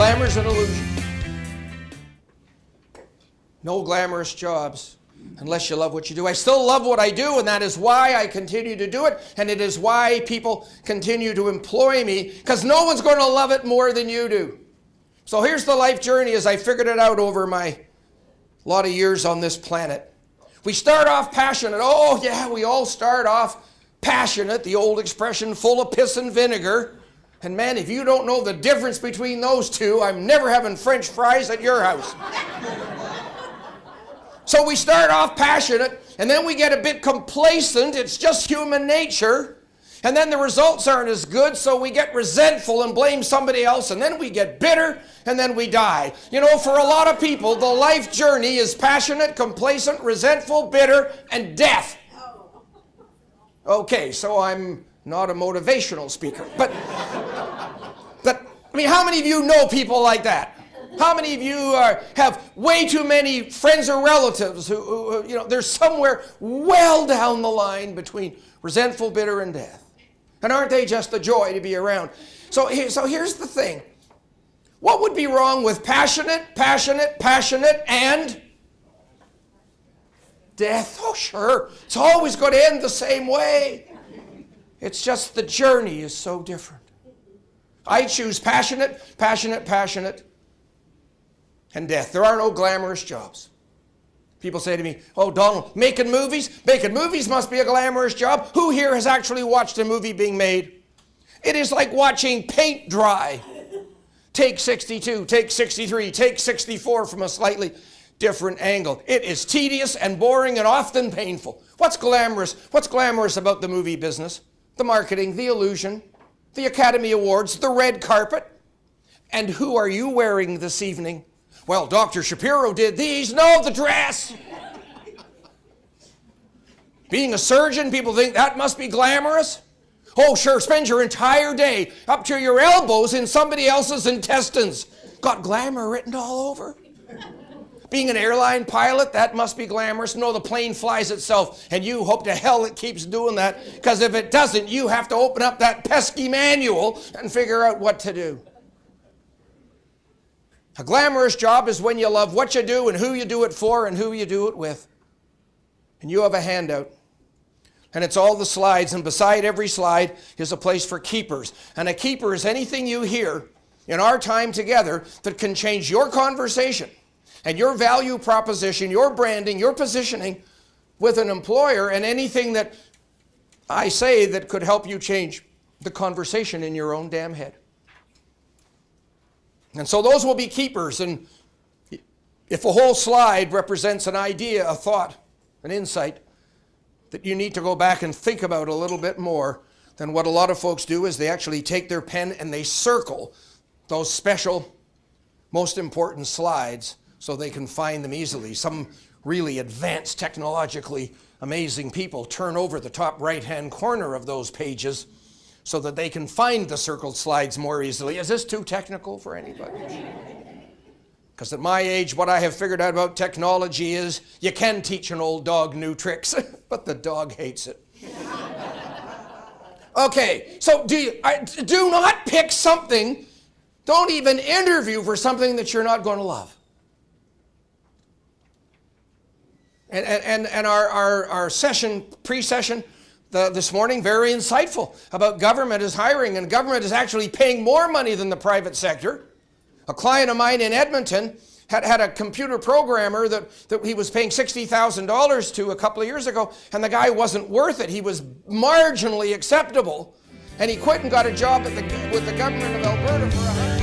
Glamour's an illusion. No glamorous jobs unless you love what you do. I still love what I do, and that is why I continue to do it, and it is why people continue to employ me, because no one's going to love it more than you do. So here's the life journey as I figured it out over my lot of years on this planet. We start off passionate. Oh yeah, we all start off passionate, the old expression, full of piss and vinegar. And man, if you don't know the difference between those two, I'm never having French fries at your house. So we start off passionate, and then we get a bit complacent. It's just human nature. And then the results aren't as good, so we get resentful and blame somebody else, and then we get bitter, and then we die. You know, for a lot of people, the life journey is passionate, complacent, resentful, bitter, and death. Okay, so I'm not a motivational speaker, but I mean, how many of you know people like that? How many of you have way too many friends or relatives who, you know, they're somewhere well down the line between resentful, bitter, and death? And aren't they just a joy to be around? So here's the thing. What would be wrong with passionate, and death? Oh, sure. It's always going to end the same way. It's just the journey is so different. I choose passionate, and death. There are no glamorous jobs. People say to me, oh, Donald, making movies? Making movies must be a glamorous job. Who here has actually watched a movie being made? It is like watching paint dry. Take 62, take 63, take 64 from a slightly different angle. It is tedious and boring and often painful. What's glamorous? What's glamorous about the movie business? The marketing, the illusion, the Academy Awards, the red carpet. And who are you wearing this evening? Well, Dr. Shapiro did these. No, the dress. Being a surgeon, people think that must be glamorous. Oh, sure, spend your entire day up to your elbows in somebody else's intestines. Got glamour written all over. Being an airline pilot, that must be glamorous. No, the plane flies itself, and you hope to hell it keeps doing that, because if it doesn't, you have to open up that pesky manual and figure out what to do. A glamorous job is when you love what you do and who you do it for and who you do it with. And you have a handout. And it's all the slides, and beside every slide is a place for keepers. And a keeper is anything you hear in our time together that can change your conversation and your value proposition, your branding, your positioning with an employer, and anything that I say that could help you change the conversation in your own damn head. And so those will be keepers. And if a whole slide represents an idea, a thought, an insight that you need to go back and think about a little bit more, then what a lot of folks do is they actually take their pen and they circle those special, most important slides so they can find them easily. Some really advanced, technologically amazing people turn over the top right-hand corner of those pages so that they can find the circled slides more easily. Is this too technical for anybody? Because at my age, what I have figured out about technology is you can teach an old dog new tricks, but the dog hates it. Okay, so do not pick something, don't even interview for something that you're not going to love. And our session, pre-session, this morning, very insightful about government is hiring, and government is actually paying more money than the private sector. A client of mine in Edmonton had a computer programmer that he was paying $60,000 to a couple of years ago, and the guy wasn't worth it. He was marginally acceptable, and he quit and got a job with the government of Alberta for $100,000.